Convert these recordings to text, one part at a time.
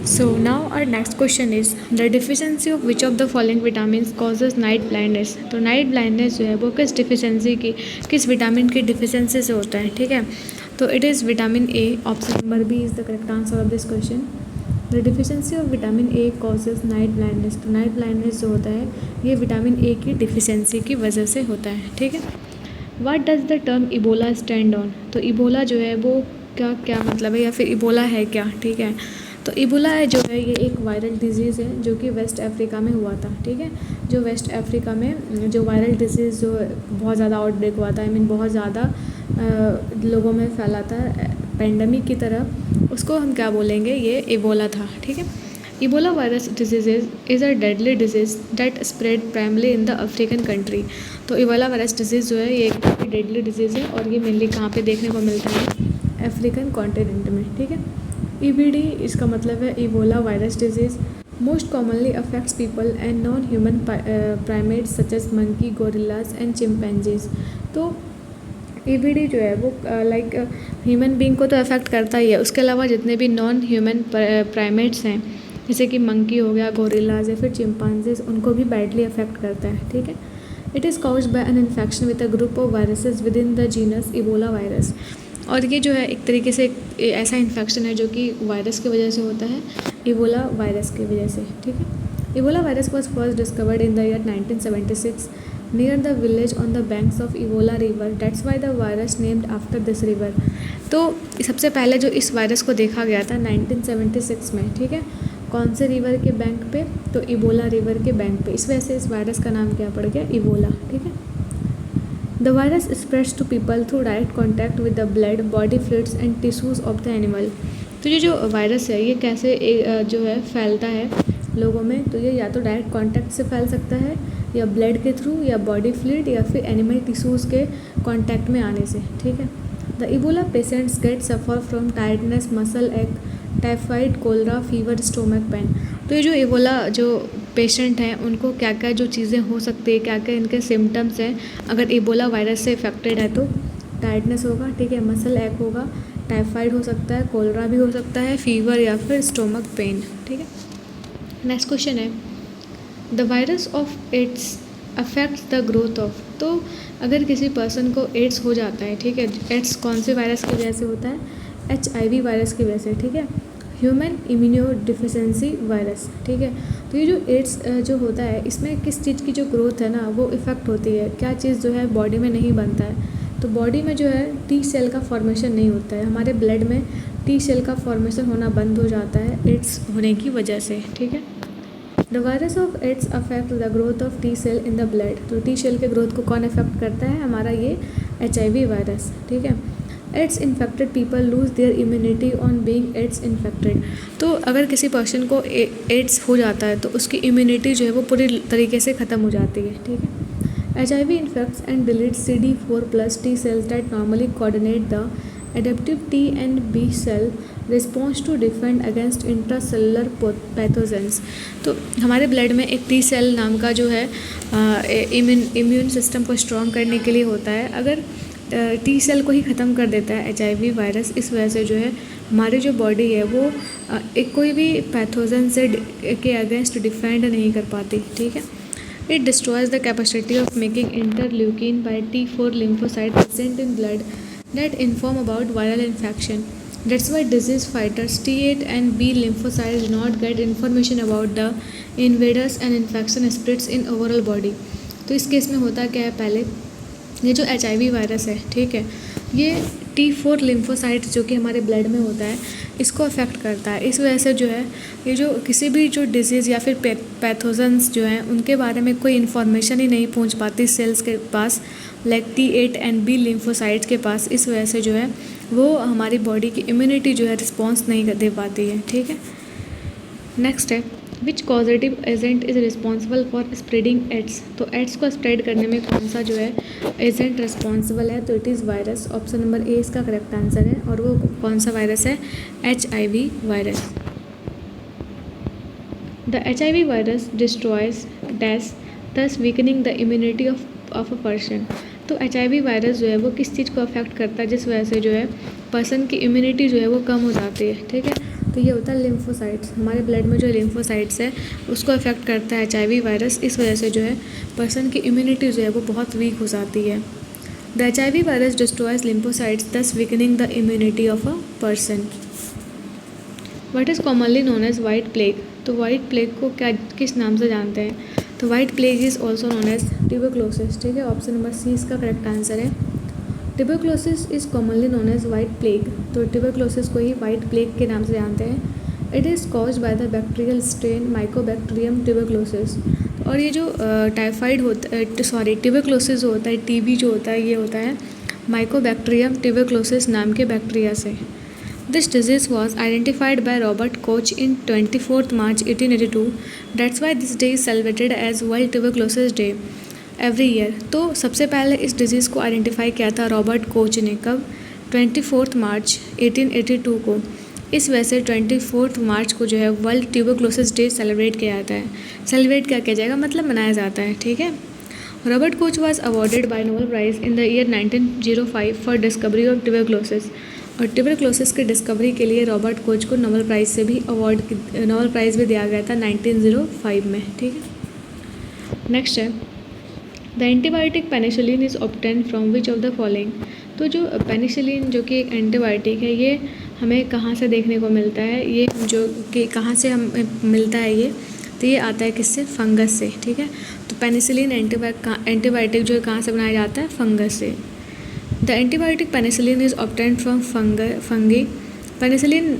So now our next question is the deficiency of which of the following vitamins causes night blindness। तो night blindness जो है वो किस deficiency की, किस विटामिन की डिफिशेंसी से होता है, ठीक है। तो it is vitamin A. Option number B is the correct answer of this question. The deficiency of vitamin A causes night blindness. तो नाइट ब्लाइंडनेस जो होता है ये विटामिन ए की डिफिशेंसी की वजह से होता है, ठीक है। What does the term Ebola stand on. तो इबोला जो है वो क्या क्या मतलब है, या फिर इबोला है क्या, ठीक है। तो इबोला जो है ये एक वायरल डिजीज़ है जो कि वेस्ट अफ्रीका में हुआ था, ठीक है। जो वेस्ट अफ्रीका में जो वायरल डिजीज़ जो बहुत ज़्यादा आउटब्रेक हुआ था, आई मीन बहुत ज़्यादा लोगों में फैला था पेंडेमिक की तरह, उसको हम क्या बोलेंगे, ये इबोला था, ठीक है। Ebola virus disease is a deadly disease that spread primarily in the African country. तो इबोला वायरस डिजीज़ जो है ये एक डेडली डिजीज़ है और ये मेनली कहाँ पे देखने को मिलता है, अफ्रीकन कॉन्टिनेंट में, ठीक है। ईबीडी इसका मतलब है Ebola virus disease most commonly affects people and non human primates such as monkey, gorillas and chimpanzees. तो ईबीडी जो है वो लाइक ह्यूमन बींग को तो अफेक्ट करता ही है, उसके अलावा जितने भी नॉन ह्यूमन प्राइमेट्स हैं जैसे कि मंकी हो गया, गोरिल्लाज या फिर चिंपैंजीज, उनको भी बैडली अफेक्ट करता है, ठीक है। It is caused bye an infection with a group of viruses with in the genus Ebola virus. और ये जो है एक तरीके से एक ऐसा इन्फेक्शन है जो कि वायरस की वजह से होता है, इबोला वायरस की वजह से, ठीक है। Ebola virus was first discovered in the year 1976 near the village on the banks of Ebola river, that's why the virus named after this river. तो सबसे पहले जो इस वायरस को देखा गया था 1976 में, ठीक है। कौन से रिवर के बैंक पे, तो इबोला रिवर के बैंक पे, इस वजह से इस वायरस का नाम क्या पड़ गया, इबोला, ठीक है। The virus spreads to people through direct contact with the blood, body fluids and tissues of the animal. तो ये जो वायरस है ये कैसे जो है फैलता है लोगों में, तो ये या तो डायरेक्ट कॉन्टैक्ट से फैल सकता है, या ब्लड के थ्रू, या बॉडी फ्लूइड, या फिर एनिमल टिश्यूज़ के कॉन्टैक्ट में आने से, ठीक है। The Ebola patients get suffer from tiredness, muscle ache, typhoid, cholera, fever, stomach pain. तो ये जो इबोला जो पेशेंट हैं उनको क्या क्या जो चीज़ें हो सकती है, क्या क्या इनके सिम्टम्स हैं अगर इबोला वायरस से इफेक्टेड है। तो टायर्डनेस होगा, ठीक है, मसल एक होगा, टाइफाइड हो सकता है, कोलरा भी हो सकता है, फीवर या फिर स्टोमक पेन, ठीक है। नेक्स्ट क्वेश्चन है the virus of AIDS affects the growth of. तो अगर किसी पर्सन को एड्स हो जाता है, ठीक है, एड्स कौन से वायरस की वजह से होता है, HIV वायरस की वजह से, ठीक है, ह्यूमन इम्यूनो डिफिशेंसी वायरस, ठीक है। तो ये जो एड्स जो होता है इसमें किस चीज़ की जो ग्रोथ है ना वो इफ़ेक्ट होती है, क्या चीज़ जो है बॉडी में नहीं बनता है, तो बॉडी में जो है T सेल का फॉर्मेशन नहीं होता है, हमारे ब्लड में T सेल का फॉर्मेशन होना बंद हो जाता है एड्स होने की वजह से, ठीक है। The virus of AIDS affect the growth of T cell in the blood. तो T सेल के ग्रोथ को कौन अफेक्ट करता है, हमारा ये HIV वायरस, ठीक है। AIDS infected people lose their immunity on being AIDS infected. तो अगर किसी पर्सन को एड्स हो जाता है तो उसकी इम्यूनिटी जो है वो पूरी तरीके से ख़त्म हो जाती है, ठीक है। HIV infects and delete CD4+ T cells that normally coordinate the adaptive T and B cell response to defend against intracellular pathogens। तो हमारे ब्लड में एक T सेल नाम का जो है इम्यून सिस्टम को स्ट्रॉन्ग करने के लिए होता है, अगर T सेल को ही ख़त्म कर देता है HIV वायरस, इस वजह से जो है हमारी जो बॉडी है वो एक कोई भी पैथोजन से के अगेंस्ट डिफेंड नहीं कर पाती, ठीक है। It destroys the capacity of making interleukin by T4 lymphocyte present in blood that inform about viral infection. That's why disease fighters T8 and B lymphocytes do not get information about the invaders and infection spreads in overall body। तो इस case में होता क्या है, पहले ये जो HIV virus है, ठीक है, ये T4 लिम्फोसाइट जो कि हमारे ब्लड में होता है इसको अफेक्ट करता है, इस वजह से जो है ये जो किसी भी जो डिजीज़ या फिर पैथोजन्स जो हैं उनके बारे में कोई इन्फॉर्मेशन ही नहीं पहुंच पाती सेल्स के पास, like T8 and B lymphocytes के पास, इस वजह से जो है वो हमारी बॉडी की इम्यूनिटी जो है रिस्पॉन्स नहीं दे पाती है, ठीक है। नेक्स्ट है which causative agent is responsible for spreading AIDS. तो एड्स को स्प्रेड करने में कौन सा जो है एजेंट रिस्पॉन्सिबल है, तो it is virus. Option number A इसका करेक्ट आंसर है, और वो कौन सा वायरस है, HIV virus. The HIV virus destroys dash thus weakening the immunity of a person. तो HIV वायरस जो है वो किस चीज़ को अफेक्ट करता है जिस वजह से जो है पर्सन की इम्यूनिटी जो है वो कम हो जाती है, ठीक है। तो ये होता है लिम्फोसाइट्स। हमारे ब्लड में जो लिम्फोसाइट्स है उसको अफेक्ट करता है HIV वायरस। इस वजह से जो है पर्सन की इम्यूनिटी जो है वो बहुत वीक हो जाती है। The HIV virus destroys lymphocytes thus weakening the immunity of a person. What is commonly known as white plague. तो वाइट प्लेग को क्या किस नाम से जानते हैं? तो white plague is also known as tuberculosis. ठीक है, ऑप्शन नंबर सी इसका करेक्ट आंसर है। Tuberculosis is commonly known as white plague. तो ट्यूबरक्लोसिस को ही वाइट प्लेग के नाम से जानते हैं। It is caused by the bacterial strain Mycobacterium tuberculosis. और ये जो टाइफाइड होता है, सॉरी ट्यूबरक्लोसिस होता है, TB जो होता है, ये होता है माइकोबैक्टीरियम ट्यूबरक्लोसिस नाम के बैक्टीरिया से। This disease was identified by Robert Koch in 24 March 1882। That's why this day is celebrated as world tuberculosis day every year. तो सबसे पहले इस डिज़ीज़ को आइडेंटिफाई किया था रॉबर्ट कोच ने। कब? 24 मार्च 1882 को। इस वजह से 24 मार्च को जो है वर्ल्ड ट्यूबरक्लोसिस डे सेलिब्रेट किया जाता है। सेलिब्रेट क्या किया जाएगा, मतलब मनाया जाता है। ठीक है। Robert Koch was awarded bye Nobel prize in the year 1905 for discovery of tuberculosis. और ट्यूबरक्लोसिस की डिस्कवरी के लिए रॉबर्ट कोच को नोबेल प्राइज़ से भी नोबेल प्राइज़ भी दिया गया था 1905 में। ठीक है। नेक्स्ट है the antibiotic penicillin is obtain from which of the following. तो जो पेनिसिलिन जो कि एक एंटीबायोटिक है, ये हमें कहाँ से देखने को मिलता है? ये जो कि कहाँ से हम मिलता है ये? तो ये आता है किससे? फंगस से। ठीक है। तो पेनिसिलिन एंटीबायोटिक जो कहाँ से बनाया जाता है? फंगस से। The antibiotic penicillin is obtain from fungi. Penicillin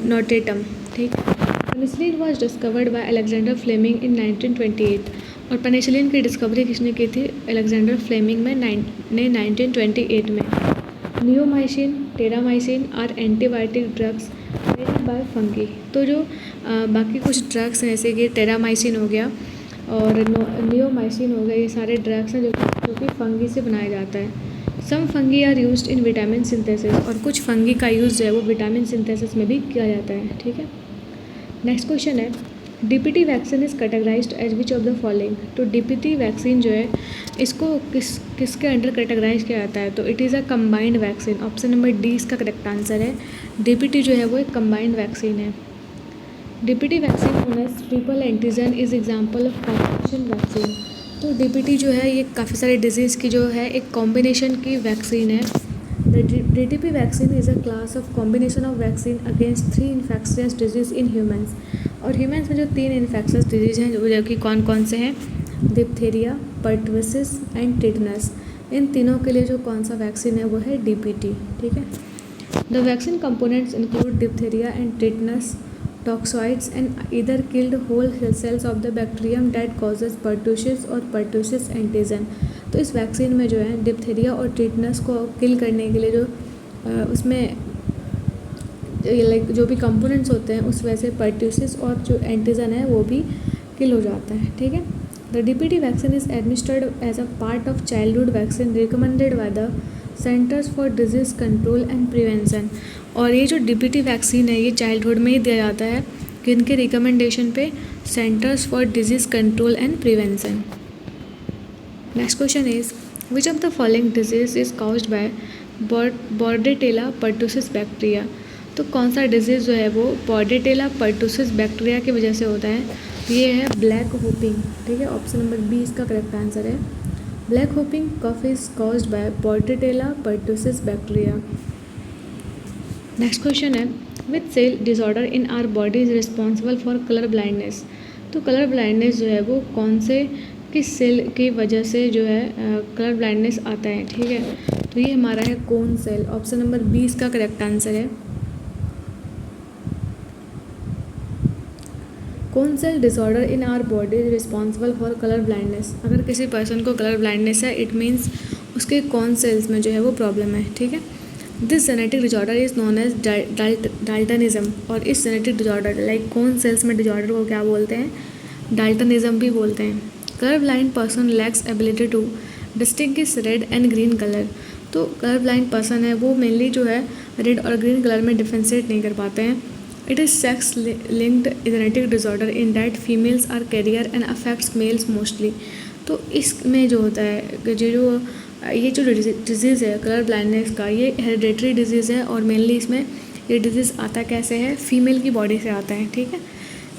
notatum. ठीक है। Penicillin was discovered by Alexander Fleming in 1928। और पेनिसिलिन की डिस्कवरी किसने की थी? अलेक्जेंडर फ्लेमिंग ने 1928 में। Neomycin, terramycin are antibiotic drugs made by fungi. तो जो बाकी कुछ ड्रग्स हैं जैसे कि टेरामाइसिन हो गया और नियोमाइसिन हो गया, ये सारे ड्रग्स हैं जो कि फंगी से बनाया जाता है। Some fungi are used in vitamin synthesis. और कुछ फंगी का यूज़ जो है वो विटामिन सिंथेसिस में भी किया जाता है। ठीक है। नेक्स्ट क्वेश्चन है DPT vaccine is categorized as which of the following. तो DPT वैक्सीन जो है इसको किसके अंडर कैटेगराइज किया जाता है? तो it is a combined vaccine. Option number D इसका करेक्ट आंसर है। DPT जो है वो एक कंबाइंड वैक्सीन है। DPT vaccine known as triple antigen is example of combination vaccine. तो DPT जो है ये काफ़ी सारे डिजीज़ की जो है एक कॉम्बिनेशन की वैक्सीन है। DTP vaccine is a class of combination of vaccine against 3 infectious disease in humans. और ह्यूमंस में जो 3 इन्फेक्शियस डिजीज़ हैं जो कि कौन कौन से हैं? Diphtheria, pertussis and tetanus. इन तीनों के लिए जो कौन सा वैक्सीन है वो है DPT। ठीक है। The vaccine components include diphtheria and tetanus toxoids and either killed whole cells of the bacterium that causes pertussis और पर्टुसिस एंटीजन। तो इस वैक्सीन में जो है डिप्थीरिया और टिटनस को किल करने के लिए जो उसमें लाइक जो भी कंपोनेंट्स होते हैं उस वजह से पर्ट्यूसिस और जो एंटीजन है वो भी किल हो जाता है। ठीक है। The DPT vaccine is administered as a part of childhood vaccine recommended by the centres for disease control and prevention. और ये जो DPT वैक्सीन है ये चाइल्डहुड में ही दिया जाता है किनके रिकमेंडेशन पे? Centres for disease control and prevention. Next question is which of the following disease is caused by Bordetella pertussis bacteria. तो कौन सा डिजीज़ जो है वो बॉर्डेटेला पर्टुसिस बैक्टीरिया की वजह से होता है? ये है ब्लैक होपिंग। ठीक है। ऑप्शन नंबर बी इसका करेक्ट आंसर है। Black whooping cough is caused by Bordetella pertussis bacteria. Next question है which cell disorder in our body is responsible for colour blindness. तो कलर ब्लाइंडनेस जो है वो कौन से किस सेल की वजह से जो है कलर ब्लाइंडनेस आता है? ठीक है। तो ये हमारा है cone cell. Option number B इसका करेक्ट आंसर है। Cone cell disorder in our body is responsible for colour blindness. अगर किसी पर्सन को कलर ब्लाइंडनेस है इट मीन्स उसके कौन सेल्स में जो है वो प्रॉब्लम है। ठीक है। This genetic disorder is known as Daltonism. और इस जेनेटिक डिसऑर्डर लाइक कौन सेल्स में डिसऑर्डर को क्या बोलते हैं? डाल्टनिज्म भी बोलते हैं। Colour blind person lacks ability to distinguish red and green colour. तो कलर ब्लाइंड पर्सन है वो मेनली जो है रेड और ग्रीन कलर में डिफ्रेंशिएट नहीं कर पाते हैं। It is sex linked genetic disorder in that females are carrier and affects males mostly. तो इसमें जो होता है ये जो डिजीज़ है कलर ब्लाइंडनेस का ये हेरिडेटरी डिजीज़ है और मेनली इसमें ये डिजीज़ आता कैसे है, फीमेल की बॉडी से आता है, ठीक है।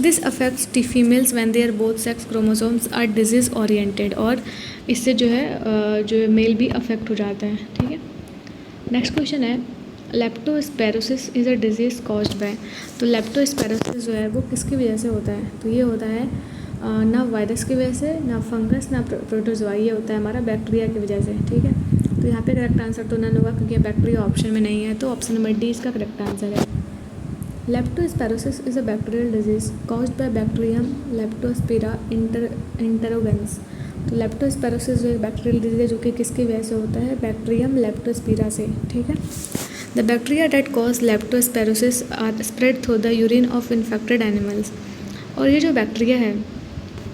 This affects the females when their both sex chromosomes are disease oriented, और इससे जो है मेल भी अफेक्ट हो जाता है, ठीक है। नेक्स्ट क्वेश्चन है leptospirosis is a disease caused by. तो लेप्टोस्पायरोसिस जो है वो किसकी वजह से होता है, तो ये होता है ना वायरस की वजह से, ना फंगस, ना प्रोटोजोआ, ये होता है हमारा बैक्टीरिया की वजह से, ठीक है। तो यहाँ पे करेक्ट आंसर तो नन होगा क्योंकि बैक्टीरिया ऑप्शन में नहीं है, तो ऑप्शन नंबर डी इसका करेक्ट आंसर है। Leptospirosis is a bacterial disease caused by bacterium Leptospira interrogans. तो लेप्टोस्पायरोसिस जो एक बैक्टीरियल डिजीज़ है जो कि किसकी वजह से होता है, बैक्टीरियम लेप्टोस्पिरा से, ठीक है। The bacteria that cause leptospirosis are spread through the urine of infected animals. और ये जो बैक्टीरिया है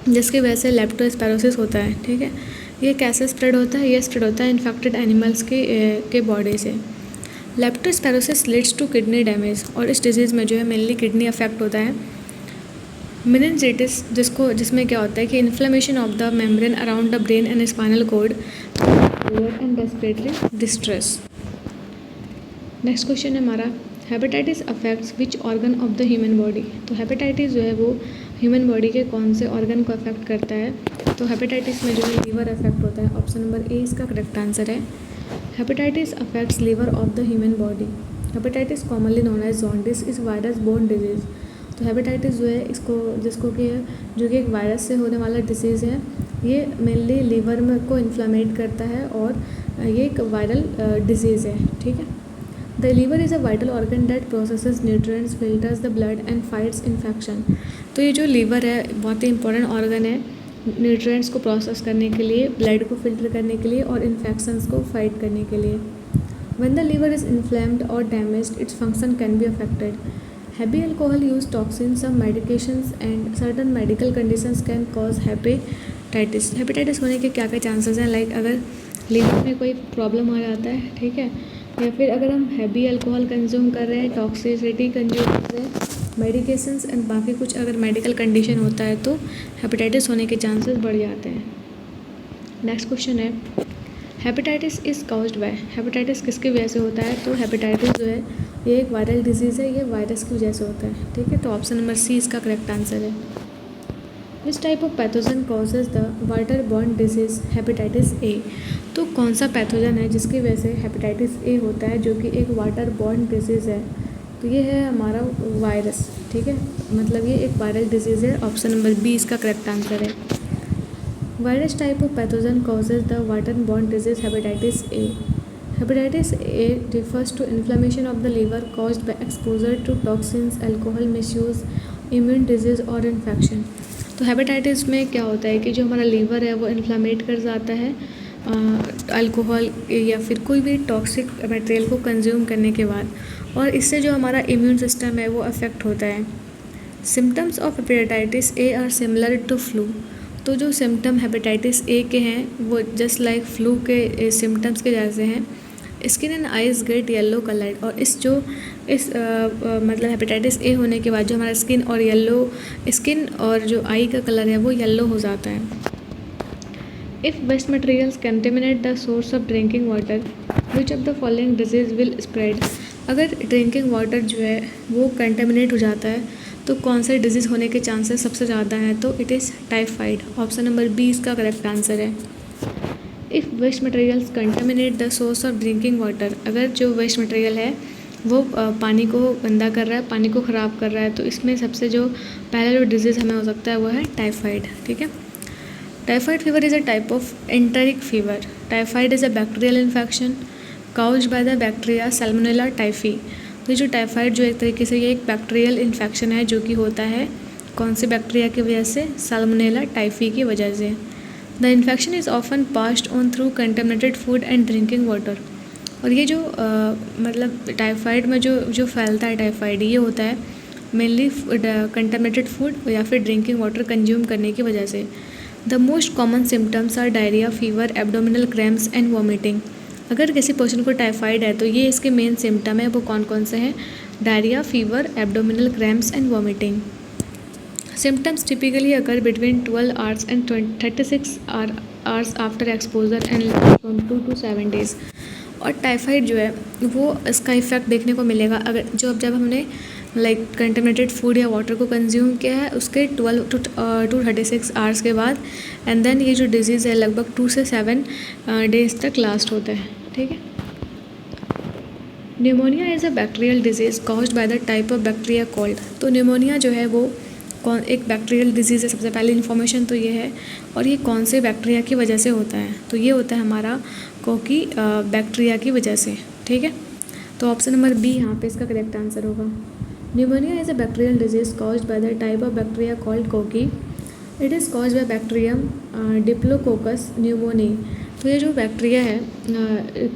जिसकी वजह से लेप्टोस्पायरोसिस होता है, ठीक है, ये कैसे स्प्रेड होता है, ये स्प्रेड होता है इन्फेक्टेड एनिमल्स के बॉडी से। Leptospirosis leads to kidney damage, और इस डिजीज़ में जो है मेनली किडनी अफेक्ट होता है। मेनिंजाइटिस जिसमें क्या होता है कि inflammation of the membrane around the brain and spinal cord and respiratory distress. Next question है हमारा hepatitis affects which organ of the human body. तो हेपेटाइटिस जो है वो ह्यूमन बॉडी के कौन से ऑर्गन को अफेक्ट करता है, तो हेपेटाइटिस में जो है लीवर अफेक्ट होता है, ऑप्शन नंबर ए इसका करेक्ट आंसर है। Hepatitis affects liver of the human body. Hepatitis commonly known as jaundice is virus borne disease. तो हेपेटाइटिस जो है जो कि एक वायरस से होने वाला डिसीज़ है, ये मेनली लीवर में को इन्फ्लामेट करता है और ये एक वायरल डिजीज़ है, ठीक है। The liver is a vital organ that processes nutrients, filters the blood and fights infection. तो ये जो लीवर है बहुत ही इंपॉर्टेंट ऑर्गन है न्यूट्रिएंट्स को प्रोसेस करने के लिए, ब्लड को फिल्टर करने के लिए और इन्फेक्शंस को फाइट करने के लिए। When the liver is inflamed और damaged its function can be affected. Heavy alcohol use toxin, some medications and certain medical conditions can cause hepatitis. Hepatitis होने के क्या क्या चांसेस हैं, लाइक अगर लीवर में कोई प्रॉब्लम आ जाता है, ठीक है, या फिर अगर हम हैवी अल्कोहल कंज्यूम कर रहे हैं, टॉक्सिसिटी कंज्यूम कर रहे हैं, मेडिकेशंस एंड बाकी कुछ अगर मेडिकल कंडीशन होता है तो हेपेटाइटिस होने के चांसेस बढ़ जाते हैं। नेक्स्ट क्वेश्चन है hepatitis is caused bye. Hepatitis किसकी वजह से होता है, तो हेपेटाइटिस जो है ये एक वायरल डिजीज़ है, ये वायरस की वजह से होता है, ठीक है। तो ऑप्शन नंबर सी इसका करेक्ट आंसर है। Which type of pathogen causes the water borne disease hepatitis A. तो कौन सा पैथोजन है जिसकी वजह से हेपेटाइटिस ए होता है जो कि एक वाटर बॉर्न डिजीज़ है, तो ये है हमारा वायरस, ठीक है, मतलब ये एक वायरल डिजीज़ है, ऑप्शन नंबर बी इसका करेक्ट आंसर है। Virus type of pathogen causes the water borne disease hepatitis A. Hepatitis A refers to inflammation of the liver caused by exposure to toxins, alcohol misuse, immune disease और infection। तो hepatitis में क्या होता है कि जो हमारा लीवर है वो इन्फ्लामेट कर जाता है अल्कोहल या फिर कोई भी टॉक्सिक मटेरियल को कंज्यूम करने के बाद, और इससे जो हमारा इम्यून सिस्टम है वो अफेक्ट होता है। Symptoms of hepatitis A are similar to flu. तो जो सिम्टम हेपेटाइटिस ए के हैं वो जस्ट लाइक फ्लू के सिम्टम्स के जैसे हैं। Skin and eyes get yellow coloured, और मतलब हेपेटाइटिस ए होने के बाद जो हमारा स्किन और जो आई का कलर है वो येलो हो जाता है। If waste materials contaminate the source of drinking water which of the following disease will spread. अगर ड्रिंकिंग वाटर जो है वो कंटेमिनेट हो जाता है तो कौन से डिजीज़ होने के चांसेस सबसे ज़्यादा हैं, तो it is typhoid, option number B इसका करेक्ट आंसर है। If waste materials contaminate the source of drinking water, अगर जो वेस्ट मटेरियल है वो पानी को गंदा कर रहा है, पानी को ख़राब कर रहा है, तो इसमें सबसे जो पहला जो डिजीज़ हमें हो सकता है वो है टाइफाइड, ठीक है। Typhoid fever is a type of enteric fever. Typhoid is a bacterial infection caused by the bacteria Salmonella typhi. तो जो टाइफाइड जो एक तरीके से ये एक बैक्टीरियल इन्फेक्शन है जो कि होता है कौन से बैक्टीरिया की वजह से, सैल्मोनेला टाइफी की वजह से। The infection is often passed on through contaminated food and drinking water. और ये जो मतलब टाइफाइड में जो फैलता है टाइफाइड, ये होता है मेनली कंटेमिनेटेड फूड या फिर ड्रिंकिंग वाटर कंज्यूम करने की वजह से। The most common symptoms are diarrhoea, fever, abdominal cramps and vomiting. अगर किसी पर्सन को टाइफाइड है तो ये इसके मेन सिम्टम है, वो कौन कौन से हैं, diarrhoea, fever, abdominal cramps and vomiting. Symptoms typically occur between 12 hours and 36 hours after exposure and last from 2 to 7 days। और टाइफाइड जो है वो इसका इफ़ेक्ट देखने को मिलेगा अगर जब हमने कंटेमिनेटेड फूड या वाटर को कंज्यूम किया है उसके 12 to 36 आवर्स के बाद, एंड देन ये जो डिज़ीज़ है लगभग 2 से 7 डेज तक लास्ट होता है। ठीक है। Pneumonia is a bacterial disease caused by the type of bacteria called. तो न्यूमोनिया जो है वो एक बैक्टीरियल डिजीज़ है, सबसे पहले इन्फॉर्मेशन तो ये है। और ये कौन से बैक्टीरिया की वजह से होता है, तो ये होता है हमारा कोकी बैक्टीरिया की वजह से। ठीक है। तो ऑप्शन नंबर बी यहाँ पे इसका करेक्ट आंसर होगा। Pneumonia is a bacterial disease caused by the type of bacteria called cocci. It is caused by bacterium Diplococcus pneumoniae. तो ये जो बैक्टीरिया है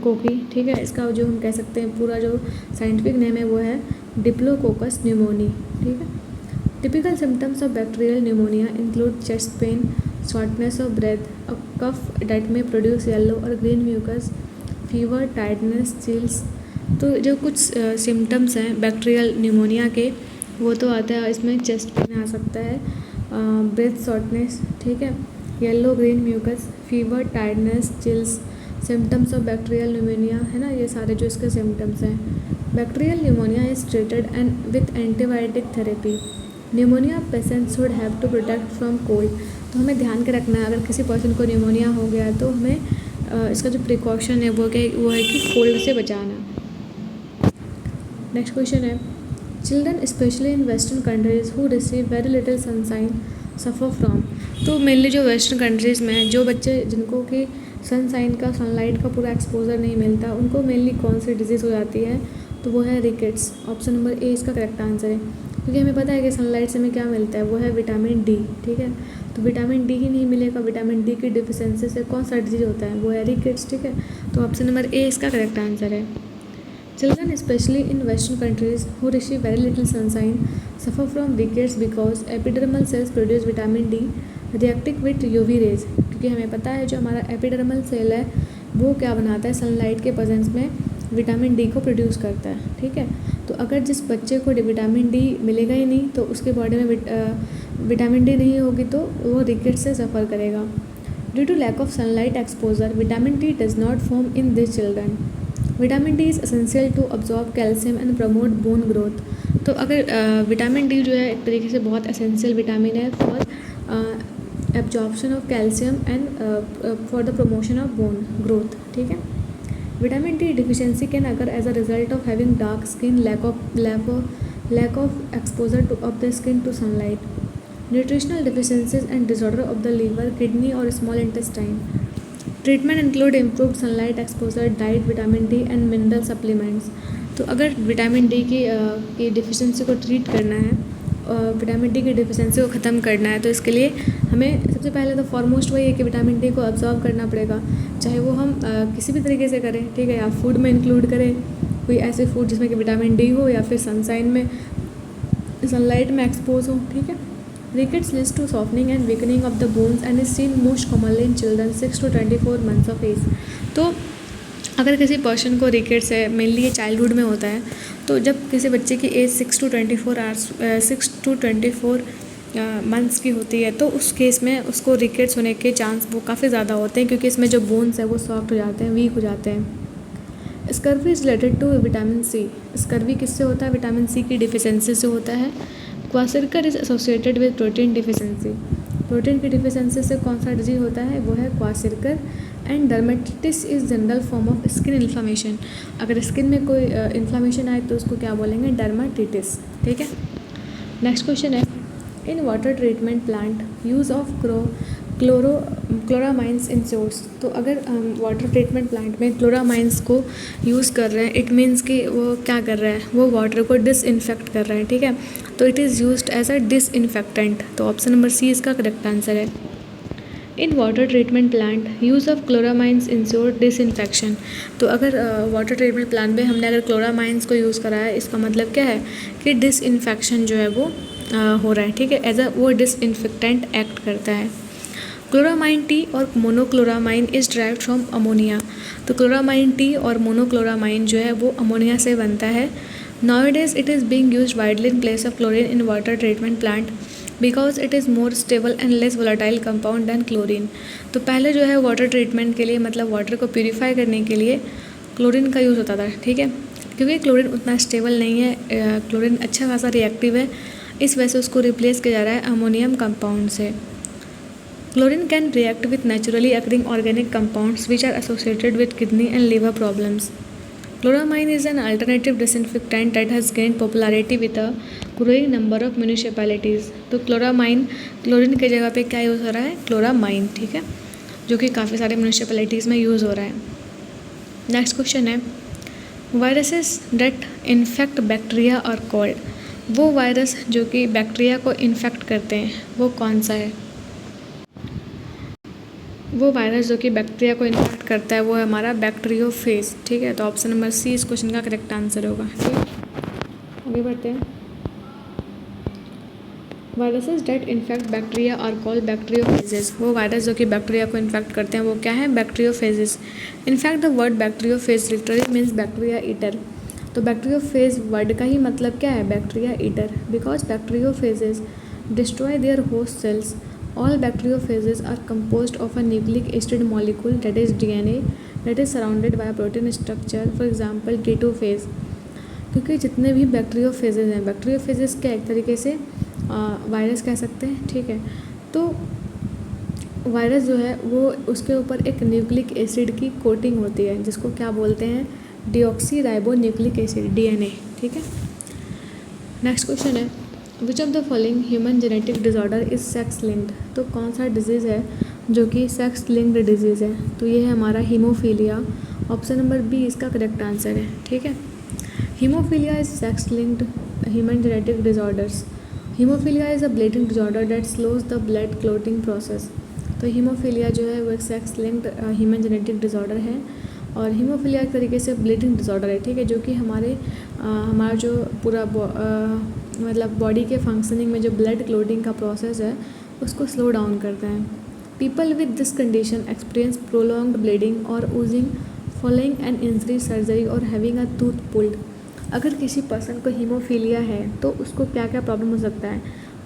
कोकी, ठीक है, इसका जो हम कह सकते हैं पूरा जो साइंटिफिक नेम है वो है डिप्लोकोकस न्यूमोनी। ठीक है। Typical symptoms of bacterial pneumonia include chest pain, shortness of breath, a cough that may produce yellow और green mucus, fever, tiredness, chills. तो जो कुछ सिम्टम्स हैं बैक्टीरियल न्यूमोनिया के वो तो आता है इसमें चेस्ट पेन आ सकता है, ब्रेथ शॉर्टनेस, ठीक है, yellow green mucus, fever, tiredness, chills. Symptoms of bacterial pneumonia है ना, ये सारे जो इसके सिम्टम्स हैं। Bacterial pneumonia is treated and with antibiotic therapy. Pneumonia patients should have to protect from cold. तो हमें ध्यान के रखना है अगर किसी पर्सन को न्यूमोनिया हो गया तो हमें इसका जो प्रिकॉशन है वो है कि कोल्ड से बचाना। नेक्स्ट क्वेश्चन है, children specially in western countries who receive very little sunshine suffer from. तो मेनली जो वेस्टर्न कंट्रीज़ में जो बच्चे जिनको कि सनलाइट का पूरा एक्सपोजर नहीं मिलता उनको मेनली कौन सी डिजीज़ हो जाती है, तो वो है रिकेट्स। ऑप्शन नंबर ए इसका करेक्ट आंसर है, क्योंकि हमें पता है कि सनलाइट से हमें क्या मिलता है, वो है विटामिन डी। ठीक है। तो विटामिन डी ही नहीं मिलेगा, विटामिन डी की डिफिशिएंसी से कौन सा डिजीज होता है, वो है रिकेट्स। ठीक है। तो ऑप्शन नंबर ए इसका करेक्ट आंसर है। Children specially in western countries who receive very little sunshine suffer from rickets because epidermal cells produce vitamin D reacting with UV rays. क्योंकि हमें पता है जो हमारा एपिडर्मल सेल है वो क्या बनाता है, सनलाइट के प्रेजेंस में विटामिन डी को प्रोड्यूस करता है। ठीक है। तो अगर जिस बच्चे को विटामिन डी मिलेगा ही नहीं तो उसके बॉडी में विटामिन डी नहीं होगी तो वो रिकेट्स से सफ़र करेगा। Due to lack of sunlight exposure vitamin D does not form in this children. Vitamin D is essential to absorb calcium and promote bone growth. तो अगर विटामिन डी जो है एक तरीके से बहुत एसेंशियल विटामिन है for absorption of calcium and for the promotion of bone growth. ठीक है। Vitamin D deficiency can occur as a result of having dark skin, lack of exposure to of the skin to sunlight, nutritional deficiencies and disorder of the liver, kidney और small intestine. Treatment include improved sunlight exposure, diet, vitamin D and mineral supplements. तो अगर vitamin D की deficiency को treat करना है, vitamin D की deficiency को ख़त्म करना है, तो इसके लिए हमें सबसे पहले तो फॉरमोस्ट वही है कि विटामिन डी को अब्जॉर्व करना पड़ेगा, चाहे वो हम किसी भी तरीके से करें। ठीक है। या फूड में इंक्लूड करें कोई ऐसे फूड जिसमें कि विटामिन डी हो, या फिर सनलाइट में एक्सपोज हो। ठीक है। Rickets leads to softening and weakening of the bones and is seen most commonly in children 6 to 24 months of age. तो अगर किसी पर्सन को रिकेट्स है, मेनली ये चाइल्डहुड में होता है, तो जब किसी बच्चे की एज 6 to 24 मंथ्स की होती है तो उस केस में उसको रिकेट्स होने के चांस वो काफ़ी ज़्यादा होते हैं, क्योंकि इसमें जो बोन्स है वो सॉफ्ट हो जाते हैं, वीक हो जाते हैं। Scurvy is related to vitamin C. Scurvy किससे होता है, विटामिन सी की डिफिशियंसी से होता है। Kwashiorkor is associated with protein deficiency. Protein की डिफिशियंसी से कौन सा डिजीज होता है, वो है kwashiorkor. And dermatitis is general form of skin inflammation. अगर स्किन में कोई इन्फ्लामेशन आए तो उसको क्या बोलेंगे, डर्मेटिटिस। ठीक है। नेक्स्ट क्वेश्चन है, in water treatment plant use of chloramines in source. तो अगर हम वाटर ट्रीटमेंट प्लांट में क्लोरामाइंस को यूज़ कर रहे हैं, इट मीन्स कि वो क्या कर रहा है, वो वाटर को डिसइंफेक्ट कर रहा है। ठीक है। तो it is used as a disinfectant. तो ऑप्शन नंबर सी इसका करेक्ट आंसर है। In water treatment plant use of chloramines ensure disinfection. तो अगर वाटर ट्रीटमेंट प्लांट में हमने अगर क्लोरामाइंस को यूज़ करा है, इसका मतलब क्या है कि डिसइंफेक्शन जो है वो हो रहा है। ठीक है। एज अ वो डिसइंफेक्टेंट एक्ट करता है। क्लोरामाइन टी और monochloramine is derived from ammonia. तो क्लोरामाइन टी और मोनोक्लोरामाइन जो है वो अमोनिया से बनता है। Nowadays it is being used widely in place of chlorine in water treatment plant because it is more stable and less volatile compound than chlorine. तो पहले जो है वाटर ट्रीटमेंट के लिए, मतलब वाटर को प्यूरीफाई करने के लिए क्लोरीन का यूज़ होता था, ठीक है, क्योंकि क्लोरीन उतना स्टेबल नहीं है, क्लोरीन अच्छा खासा रिएक्टिव है, इस वजह से उसको रिप्लेस किया जा रहा है अमोनियम कंपाउंड से। Chlorine can react with naturally occurring organic compounds which are associated with kidney and liver problems. Chloramine is an alternative disinfectant that has gained popularity with a growing number of municipalities। तो chlorine की जगह पे क्या use हो रहा है, chloramine, ठीक है, जो कि काफ़ी सारे म्यूनिसिपैलिटीज़ में यूज़ हो रहा है। नेक्स्ट क्वेश्चन है, वायरसेस डेट इन्फेक्ट बैक्टीरिया और कोल्ड, वो वायरस जो कि बैक्टीरिया को इन्फेक्ट करते हैं वो कौन सा है? वो वायरस जो कि बैक्टीरिया को इन्फेक्ट करता है वो है हमारा बैक्टीरियोफेज, ठीक है। तो ऑप्शन नंबर सी इस क्वेश्चन का करेक्ट आंसर होगा, ठीक है। आगे बढ़ते हैं। वायरसेस डेट इन्फेक्ट बैक्टीरिया और कॉल्ड बैक्टीरियोफेजेस, वो वायरस जो कि बैक्टीरिया को इन्फेक्ट करते हैं वो क्या है, bacteriophages. In fact the word bacteriophage literally means bacteria eater. तो बैक्टीरियोफेज वर्ड का ही मतलब क्या है, bacteria eater, because bacteriophages destroy there host cells. All bacteriophages are composed of a nucleic acid molecule, that is DNA, that is surrounded by a protein structure, for example T2 phase। क्योंकि जितने भी बैक्टीरियोफेजेज हैं, बैक्टीरियोफेजेज क्या एक तरीके से virus कह सकते हैं, ठीक है। तो वायरस जो है वो उसके ऊपर एक न्यूक्लिक एसिड की कोटिंग होती है जिसको क्या बोलते हैं, deoxy ribo nucleic acid, DNA, ठीक है। नेक्स्ट क्वेश्चन है, which of the following human genetic disorder is sex linked. तो कौन सा डिजीज़ है जो कि सेक्स लिंक्ड डिजीज़ है? तो ये है हमारा हीमोफीलिया। ऑप्शन नंबर बी इसका करेक्ट आंसर है, ठीक है। Haemophilia is sex linked human genetic disorders. Haemophilia is a bleeding disorder that slows the blood clotting process. तो हीमोफीलिया जो है वो एक sex linked human genetic disorder है और हीमोफीलिया एक तरीके से ब्लीडिंग डिजॉर्डर है, ठीक है, जो कि हमारा जो पूरा मतलब बॉडी के फंक्शनिंग में जो ब्लड क्लोटिंग का प्रोसेस है उसको स्लो डाउन करता है। People with this condition experience prolonged bleeding और oozing following an injury, surgery और हैविंग अ टूथ पुल्ड। अगर किसी पर्सन को हीमोफीलिया है तो उसको क्या क्या प्रॉब्लम हो सकता है?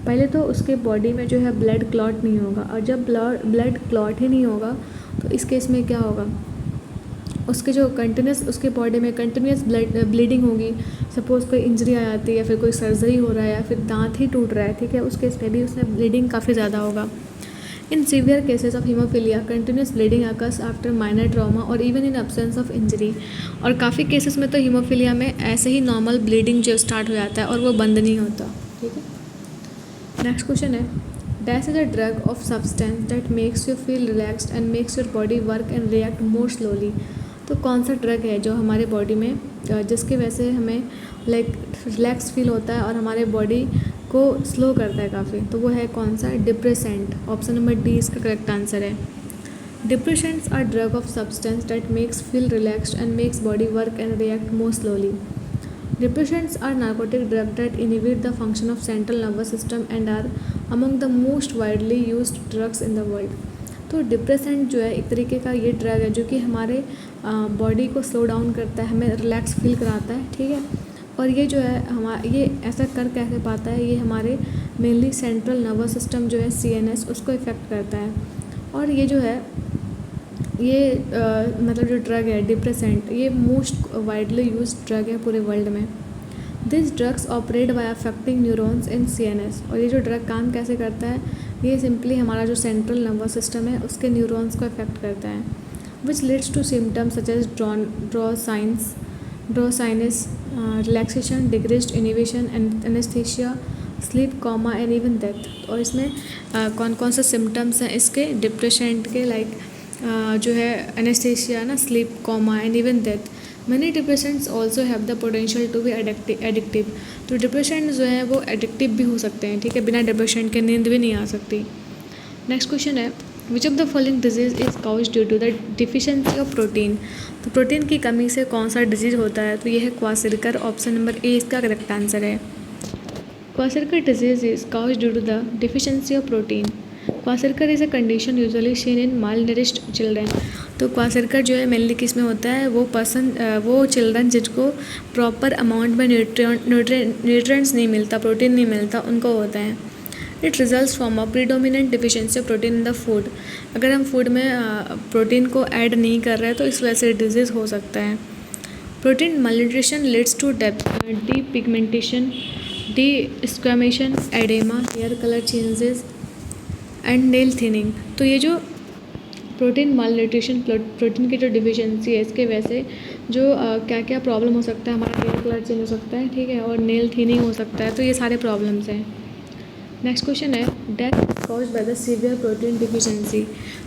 पहले तो उसके बॉडी में जो है ब्लड क्लॉट नहीं होगा, और जब ब्लड क्लॉट ही नहीं होगा तो इस केस में क्या होगा, उसके जो कंटिन्यूस उसके बॉडी में कंटिन्यूस ब्लीडिंग होगी। सपोज़ कोई इंजरी आ जाती है या फिर कोई सर्जरी हो रहा है या फिर दांत ही टूट रहा है, ठीक है, उस केस में भी उसमें ब्लीडिंग काफ़ी ज़्यादा होगा। In severe cases of haemophilia continuous bleeding occurs after minor trauma और even in absence of injury. और काफ़ी केसेस में तो हीमोफीलिया में ऐसे ही नॉर्मल ब्लीडिंग जो स्टार्ट हो जाता है और वो बंद नहीं होता, ठीक है। नेक्स्ट क्वेश्चन है, dash is a drug of substance that makes you feel relaxed and makes your body work and react more slowly. तो कौन सा ड्रग है जो हमारे बॉडी में जिसकी वजह से हमें लाइक रिलैक्स फील होता है और हमारे बॉडी को स्लो करता है काफ़ी? तो वो है कौन सा, डिप्रेसेंट। ऑप्शन नंबर डी इसका करेक्ट आंसर है। Depressants are drug of substance that makes feel relaxed and makes body work and react more slowly. Depressants are narcotic drugs that inhibit the function of central nervous system and are among the most widely used drugs in the world। तो depressant जो है एक तरीके का ये drug है जो कि हमारे बॉडी को स्लो डाउन करता है, हमें रिलैक्स फील कराता है, ठीक है। और ये जो है ये ऐसा कर कैसे पाता है, ये हमारे मेनली सेंट्रल नर्वस सिस्टम जो है CNS उसको इफ़ेक्ट करता है। और ये जो है ये मतलब जो ड्रग है डिप्रेसेंट, ये मोस्ट वाइडली यूज ड्रग है पूरे वर्ल्ड में। This drugs operate by affecting neurons in CNS। और ये जो ड्रग काम कैसे करता है, ये सिंपली हमारा जो सेंट्रल नर्वस सिस्टम है उसके न्यूरॉन्स को अफेक्ट करता है, which leads to symptoms such as drowsiness, relaxation, decreased inhibition, anaesthesia, sleep, coma and even death. और इसमें कौन कौन से सिम्टम्स हैं इसके डिप्रेशन के, लाइक जो है एनेस्थीसिया ना, sleep, coma and even death. Many depressants also have the potential to be addictive. तो डिप्रेशन जो है वो एडिक्टिव भी हो सकते हैं, ठीक है, बिना डिप्रेशन के नींद भी नहीं आ सकती। नेक्स्ट क्वेश्चन है, which of the following disease is caused due to the deficiency of protein. तो प्रोटीन की कमी से कौन सा डिजीज होता है? तो ये है क्वासिरकर। ऑप्शन नंबर ए इसका करेक्ट आंसर है। Kwashiorkor disease is caused due to the deficiency of protein. Kwashiorkor is a condition usually seen in malnourished children. तो क्वासिरकर जो है मेनली किस में होता है, वो चिल्ड्रन जिसको प्रॉपर अमाउंट में न्यूट्रिएंट्स नहीं मिलता, प्रोटीन नहीं मिलता, उनको होता है। It results from a predominant deficiency of protein in the food. अगर हम फूड में प्रोटीन को ऐड नहीं कर रहे हैं तो इस वजह से डिजीज़ हो सकता है। Protein malnutrition leads to depigmentation, de-squamation, edema, hair color changes and nail thinning. तो ये जो प्रोटीन malnutrition, प्रोटीन की जो डिफिशियंसी है, इसके वजह से जो क्या क्या प्रॉब्लम हो सकता है, हमारा हेयर कलर चेंज हो सकता है, ठीक है, और नेल थिनिंग हो सकता है। तो ये सारे प्रॉब्लम्स हैं। नेक्स्ट क्वेश्चन है, death caused by the severe protein deficiency.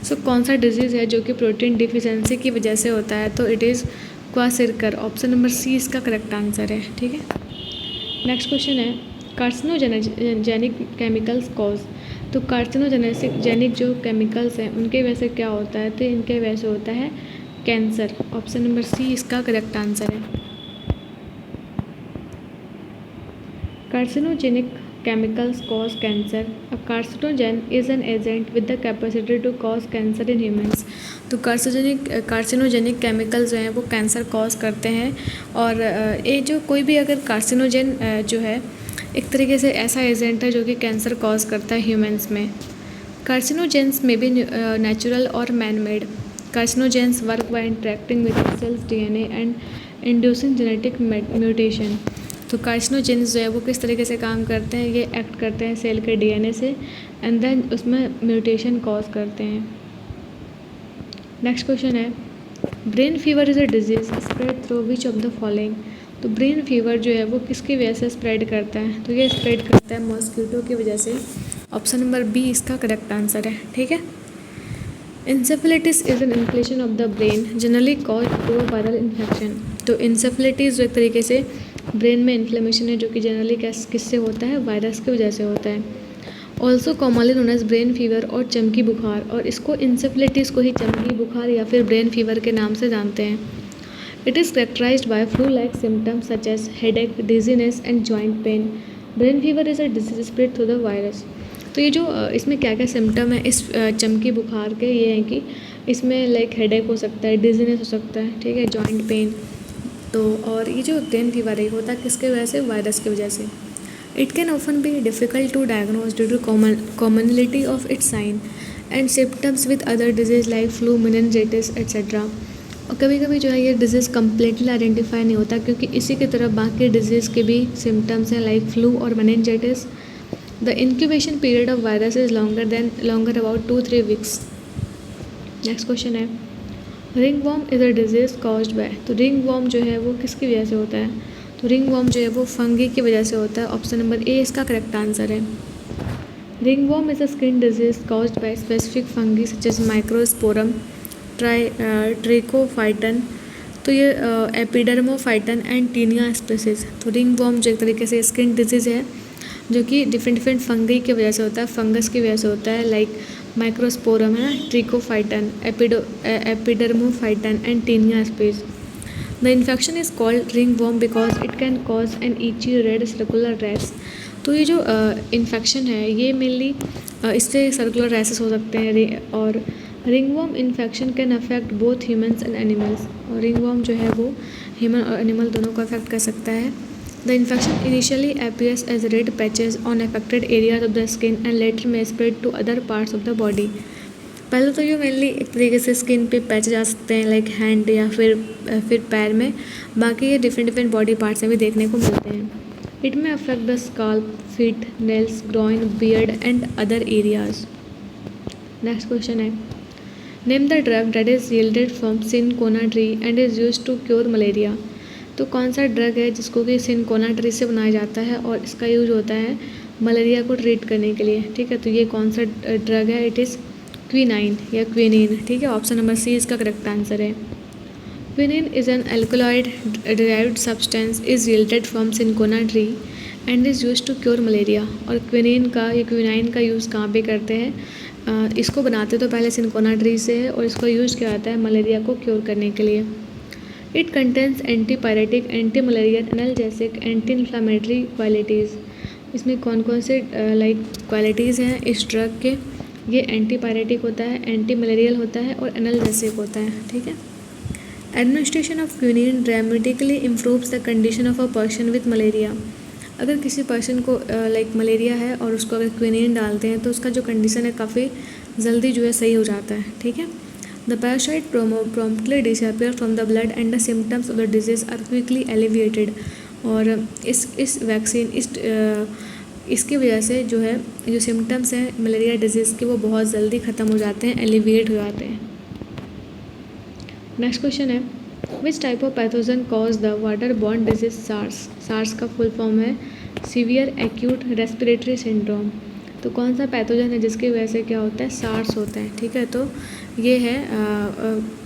So कौन सा डिजीज़ है जो कि प्रोटीन डिफिशियंसी की वजह से होता है? तो it is kwashiorkor. Option number C इसका करेक्ट आंसर है, ठीक है। नेक्स्ट क्वेश्चन है, कार्सिनोजेनिक केमिकल्स कॉज। तो कार्सिनोजेनिक जो केमिकल्स हैं उनके वजह से क्या होता है? तो इनके वजह से होता है कैंसर। ऑप्शन नंबर सी इसका करेक्ट आंसर है। Carcinogenic chemicals cause cancer. A carcinogen is an agent with the capacity to cause cancer in humans. तो कार्सिनोजेनिक केमिकल्स जो हैं वो कैंसर कॉज करते हैं। और ये जो कोई भी अगर कार्सिनोजेन जो है एक तरीके से ऐसा एजेंट है जो कि कैंसर कॉज करता है ह्यूमंस में। कार्सिनोजेंस में भी नेचुरल और man made. Carcinogens work by interacting with cells DNA and inducing genetic mutation. तो कार्सिनोजेंस जो है वो किस तरीके से काम करते हैं? ये एक्ट करते हैं सेल के डीएनए से एंड देन उसमें म्यूटेशन कॉज करते हैं। नेक्स्ट क्वेश्चन है, brain fever is a disease spread through which of the following. तो ब्रेन फीवर जो है वो किसकी वजह से स्प्रेड करता है? तो ये स्प्रेड करता है मॉस्किटो की वजह से। ऑप्शन नंबर बी इसका करेक्ट आंसर है, ठीक है। Encephalitis is an inflammation of the brain generally cause to viral infection. तो इंसेफेलाइटिस जो एक तरीके से ब्रेन में इन्फ्लेमेशन है जो कि जनरली किससे होता है? वायरस की वजह से होता है। Also commonly known as brain fever और चमकी बुखार, और इसको इंसेफेलाइटिस को ही चमकी बुखार या फिर ब्रेन फीवर के नाम से जानते हैं। It is characterised by flu like symptoms such as headache, dizziness and joint pain. Brain fever is a disease spread through the virus. तो ये जो इसमें क्या क्या सिम्टम है इस चमकी बुखार के, ये हैं कि इसमें लाइक हेडेक हो सकता है, डिजीनेस हो सकता है, ठीक है, जॉइंट पेन। तो और ये जो ब्रेन फीवर है होता है किसके वजह से? वायरस की वजह से। It can often be difficult to diagnose due to commonality of its sign and symptoms with other disease like flu, meningitis etcetera. और कभी कभी जो है ये डिजीज़ कम्प्लीटली आइडेंटिफाई नहीं होता क्योंकि इसी की तरफ बाकी डिजीज़ के भी सिम्टम्स हैं लाइक फ्लू और meningitis. The incubation period of virus is longer about 2-3 weeks. Next question है, ringworm is a disease caused by. तो रिंग वॉर्म जो है वो किसकी वजह से होता है? तो रिंग वॉर्म जो है वो फंगी की वजह से होता है। ऑप्शन नंबर ए इसका करेक्ट आंसर है। Ringworm is a skin disease caused by specific fungi such as Microsporum, Trichophyton. तो ये एपिडर्मोफाइटन एंड टीनिया स्पीसीज। तो रिंग वॉर्म जो एक तरीके से स्किन डिजीज़ है जो कि डिफरेंट फंगी की वजह से होता है, फंगस की वजह से होता है, लाइक माइक्रोस्पोरम है, Trichophyton, Epidermophyton and Tinea species. The infection is called ringworm because it can cause an itchy red circular rash. तो ये जो इन्फेक्शन है ये मेनली इससे सर्कुलर रैसेस हो सकते हैं। और ringworm infection can affect both humans and animals. और रिंग वॉर्म जो है वो ह्यूमन और एनिमल दोनों को अफेक्ट कर सकता है। The infection initially appears as red patches on affected areas of the skin and later may spread to other parts of the body. पहले तो ये मेनली एक तरीके से स्किन पे पैच जा सकते हैं लाइक हैंड या फिर पैर में, बाकी ये डिफरेंट बॉडी पार्ट्स में भी देखने को मिलते हैं। It may affect the scalp, feet, nails, groin, beard and other areas. Next question है, name the drug that is yielded from cinchona tree and is used to cure malaria. तो कौन सा ड्रग है जिसको कि सिनकोना ट्री से बनाया जाता है और इसका यूज होता है मलेरिया को ट्रीट करने के लिए, ठीक है। तो ये कौन सा ड्रग है? इट इज़ क्विनाइन या क्विनीन, ठीक है। ऑप्शन नंबर सी इसका करेक्ट आंसर है। Quinine is an alkaloid derived substance is yielded from cinchona tree and is use to cure malaria. और क्विनाइन का यूज़ कहाँ पे करते हैं? इसको बनाते तो पहले सिनकोना ट्री से है और इसको यूज़ किया जाता है मलेरिया को क्योर करने के लिए। It contains antipyretic, anti Mullerian, analgesic, anti inflammatory qualities. इसमें कौन कौन से लाइक क्वालिटीज़ हैं इस ड्रग के? ये एंटीपायरेटिक होता है, एंटी मलेरियल होता है और एनाल्जेसिक होता है, ठीक है। Administration of quinine dramatically improves the condition of a person with malaria. अगर किसी पर्सन को लाइक मलेरिया है और उसको अगर क्विनीन डालते हैं तो उसका जो कंडीशन है काफ़ी जल्दी जो है सही हो जाता है, ठीक है। The parasite promptly disappear from the blood and the symptoms of the disease are quickly alleviated. और इस वैक्सीन इसकी वजह से जो है जो सिम्टम्स हैं मलेरिया डिजीज़ के वो बहुत जल्दी ख़त्म हो जाते हैं, एलिविएट हो जाते हैं। नेक्स्ट क्वेश्चन है which type of pathogen cause the water borne disease SARS. SARS का फुल फॉर्म है सीवियर एक्यूट रेस्पिरेटरी सिंड्रोम। तो कौन सा पैथोजन है जिसकी वजह से क्या होता है, सार्स होता है। ठीक है, तो ये है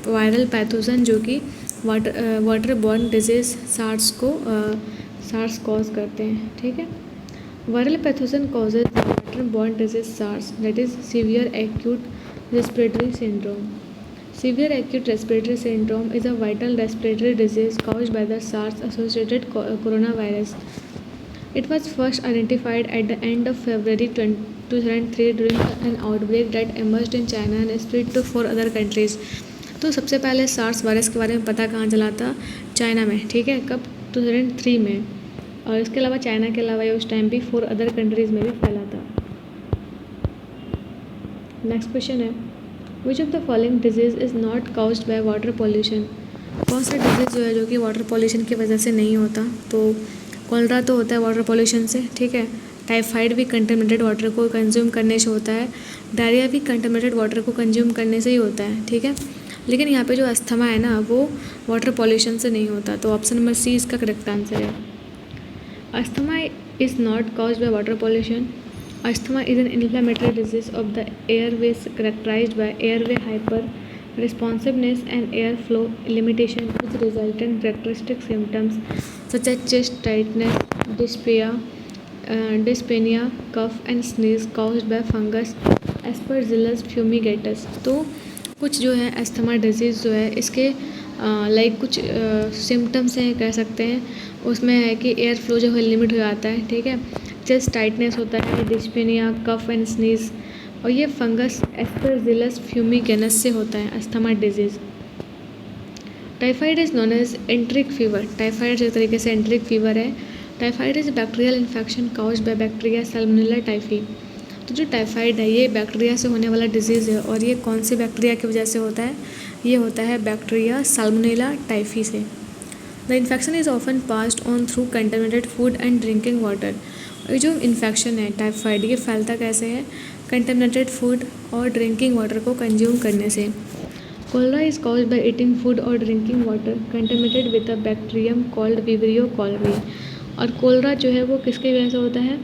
वायरल पैथोजन जो कि water born disease SARS cause करते हैं। ठीक है, viral pathogen causes water born disease SARS, that is severe acute respiratory syndrome. Severe acute respiratory syndrome is a viral respiratory disease caused by the SARS-associated coronavirus. It was first identified at the end of February 2003 during an outbreak that emerged in China and spread to 4 other countries. तो सबसे पहले SARS virus के बारे में पता कहाँ चला था, चाइना में। ठीक है, कब, 2003 में। और इसके अलावा चाइना के अलावा ये उस टाइम भी 4 अदर कंट्रीज़ में भी फैला था। नेक्स्ट क्वेश्चन है which of the following disease is not caused by water pollution. कौन सा डिजीज़ जो है जो कि वाटर पॉल्यूशन की वजह से नहीं होता। तो कॉलरा तो होता है वाटर पॉल्यूशन से। ठीक है, टाइफाइड भी कंटेमिनेटेड वाटर को कंज्यूम करने से होता है, डायरिया भी कंटेमिनेटेड वाटर को कंज्यूम करने से ही होता है। ठीक है, लेकिन यहाँ पे जो अस्थमा है ना वो वाटर पॉल्यूशन से नहीं होता। तो ऑप्शन नंबर सी इसका करेक्ट आंसर है। Asthma is not caused by water pollution. Asthma is an inflammatory disease of the airways characterized by airway hyper-responsiveness and airflow limitation which result in characteristic symptoms such as chest tightness, dyspnea, cough and sneeze caused by fungus Aspergillus fumigatus। तो कुछ जो है asthma disease जो है इसके like कुछ symptoms हैं कह सकते हैं, उसमें है कि एयर फ्लो जो है लिमिट हो जाता है। ठीक है, चेस्ट टाइटनेस होता है, डिस्पेनिया, कफ एंड स्नीज, और ये फंगस एस्परजिलस फ्यूमिगेनस से होता है asthma disease. Typhoid is known as enteric fever. Typhoid एक तरीके से एंट्रिक फीवर है। Typhoid is bacterial infection caused by bacteria Salmonella typhi. तो जो टाइफाइड है ये बैक्टीरिया से होने वाला डिजीज़ है, और ये कौन से बैक्टीरिया की वजह से होता है, ये होता है बैक्टीरिया सैल्मोनेला टाइफी से। The infection is often passed on through contaminated food and drinking water. ये जो इन्फेक्शन है टाइफाइड ये फैलता कैसे है, कंटेमिनेटेड फूड और ड्रिंकिंग वाटर को कंज्यूम करने से। Cholera is caused by eating food और drinking water contaminated with a bacterium called Vibrio cholerae. और कोलरा जो है वो किसकी वजह से होता है,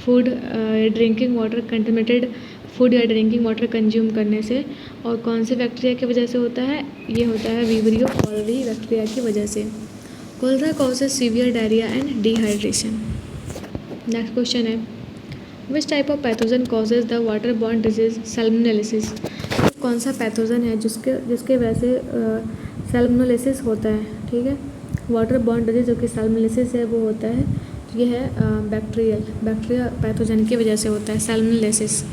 food drinking water contaminated food या ड्रिंकिंग वाटर कंज्यूम करने से। और कौन से बैक्टीरिया की वजह से होता है, ये होता है विब्रियो कॉलरी बैक्टीरिया की वजह से। Cholera causes severe diarrhoea and dehydration. Next question है which type of pathogen causes the water borne disease salmonellosis. कौन सा पैथोजन है जिसके वजह से सैल्मोनेलिसिस होता है। ठीक है, वाटर बॉर्न डिजीज जो कि सैल्मोनेलिसिस है वो होता है, ये है बैक्टीरिया पैथोजन की वजह से होता है salmonellosis.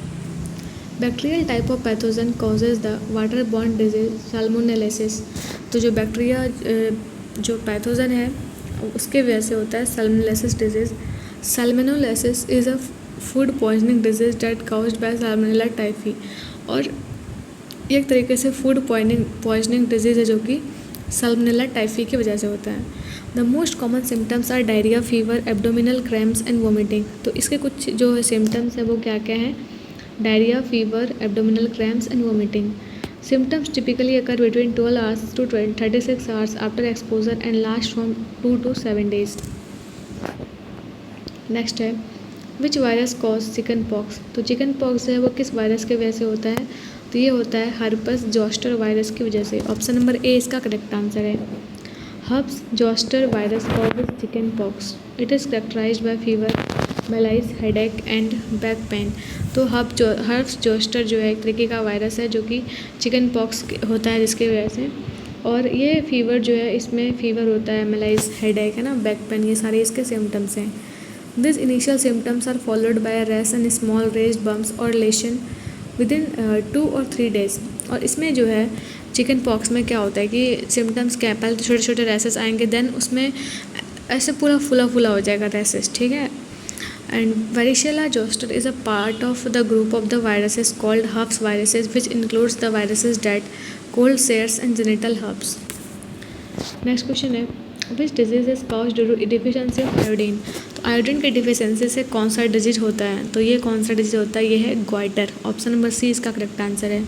Bacterial type of pathogen causes the water borne disease salmonellosis. तो जो बैक्टीरिया जो पैथोजन है उसके वजह से होता है सैल्मोनेलिसिस disease. Salmonellosis is a food poisoning disease that caused by Salmonella typhi। और एक तरीके से फूड पॉइजनिंग डिजीज़ है जो कि सल्मोनेला टाइफी की वजह से होता है। The most common symptoms are diarrhoea, fever, abdominal cramps and vomiting. तो इसके कुछ जो सिम्टम्स हैं वो क्या क्या हैं, diarrhoea, fever, abdominal cramps and vomiting. Symptoms typically occur between 12 hours to 36 hours after exposure and last from 2 to 7 days। Next है विच वायरस कॉज चिकन पॉक्स। तो चिकन पॉक्स जो है वो किस वायरस की वजह से होता है, तो ये होता है हर्पस जोस्टर वायरस की वजह से। ऑप्शन नंबर ए इसका करेक्ट आंसर है। Herpes zoster virus causes chicken pox. It is characterised by fever, malaise, headache and back pain. तो हर्पस जोस्टर जो है एक तरीके का वायरस है जो कि चिकन पॉक्स होता है जिसकी वजह से। और ये फीवर जो है इसमें फीवर होता है, मेलाइज, हेडेक है ना, बैक पेन, ये सारे इसके सिम्टम्स हैं। These initial symptoms are followed by a rash and small raised bumps or lesion within 2 or 3 days। और इसमें जो है चिकन पॉक्स में क्या होता है कि सिम्टम्स क्या है, पहले तो छोटे छोटे रैसेस आएंगे, देन उसमें ऐसे पूरा फूला फूला हो जाएगा रैसेस। ठीक है, And varicella zoster is a part of the group of the viruses called herpes viruses, which includes the viruses that cold sores and genital herpes. Next question है which disease is cause due to deficiency of iodine. तो iodine के deficiency से कौन सा disease होता है, तो ये कौन सा डिजीज होता है, ये है ग्वाइटर। ऑप्शन नंबर सी इसका करेक्ट आंसर है।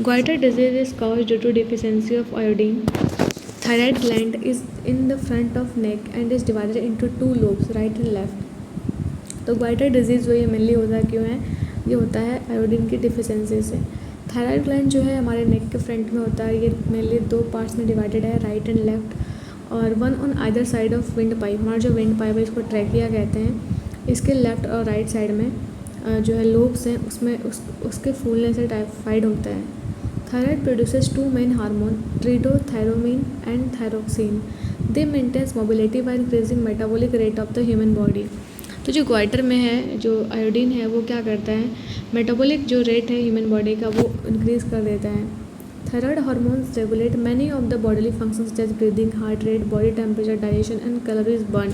Goitre disease is cause due to deficiency of iodine. Thyroid gland is in the front of neck and is divided into 2 lobes, right and left. तो goitre disease जो ये mainly होता है क्यों है, ये होता है आयोडीन की डिफिशेंसी से। थायराइड ग्लैंड जो है हमारे नेक के फ्रंट में होता है, ये मेनली 2 पार्ट्स में डिवाइडेड है, राइट एंड लेफ्ट, और 1 on either side of wind pipe. हमारा जो विंड पाइप है इसको ट्रैकिया कहते हैं। इसके लेफ्ट और राइट साइड में जो है लोब्स हैं उसमें उसके फूलने से टाइफाइड होता है। Thyroid produces 2 main hormone, triiodothyronine and thyroxine. They maintains mobility by increasing metabolic rate of the human body. तो जो ग्वाइटर में है जो आयोडीन है वो क्या करता है, मेटाबॉलिक जो रेट है ह्यूमन बॉडी का वो इंक्रीज़ कर देता है। Thyroid hormones regulate many of the bodily functions जैसे breathing, heart rate, body temperature, digestion and calories burn.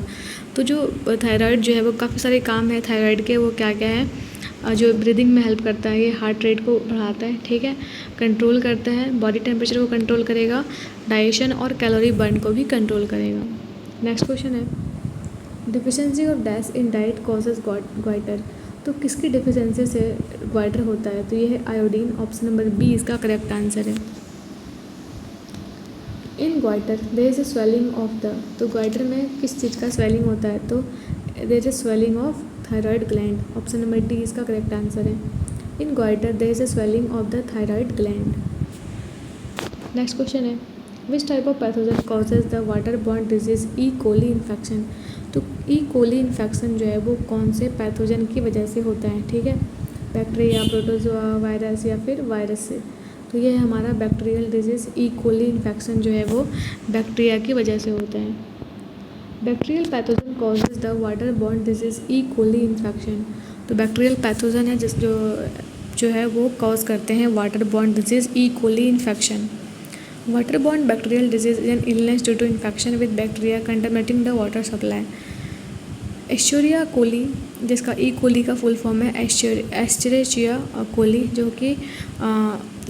तो जो थायराइड जो है वो काफ़ी सारे काम है थायराइड के, वो क्या क्या है, जो ब्रीदिंग में हेल्प करता है, ये हार्ट रेट को बढ़ाता है, ठीक है, कंट्रोल करता है, बॉडी टेम्परेचर को कंट्रोल करेगा, डाइजेशन और कैलोरी बर्न को भी कंट्रोल करेगा। नेक्स्ट क्वेश्चन है deficiency of dash in diet causes goitre. तो किसकी डिफिशेंसी से ग्वाइटर होता है, तो ये है आयोडीन। ऑप्शन नंबर बी इसका करेक्ट आंसर है। In goitre there is a swelling of the, तो ग्वाइटर में किस चीज़ का स्वेलिंग होता है, तो there is a swelling of thyroid gland. Option number D इसका करेक्ट आंसर है। In goitre there is a swelling of the thyroid gland. Next question है which type of pathogen causes the water borne disease E coli infection. तो ई coli infection जो है वो कौन से pathogen की वजह से होता है, ठीक है, बैक्टीरिया, प्रोटोजोआ, वायरस या फिर वायरस से। तो ये है हमारा bacterial disease. E coli infection जो है वो बैक्टीरिया की वजह से होता है। Bacterial pathogen causes the water borne disease E coli infection. तो बैक्टीरियल पैथोजन है जो है वो कॉज करते हैं waterborne disease E coli infection. Waterborne bacterial disease is an illness due to infection with bacteria contaminating the water supply. Escherichia coli, जिसका E coli का full form है Escherichia coli, जो कि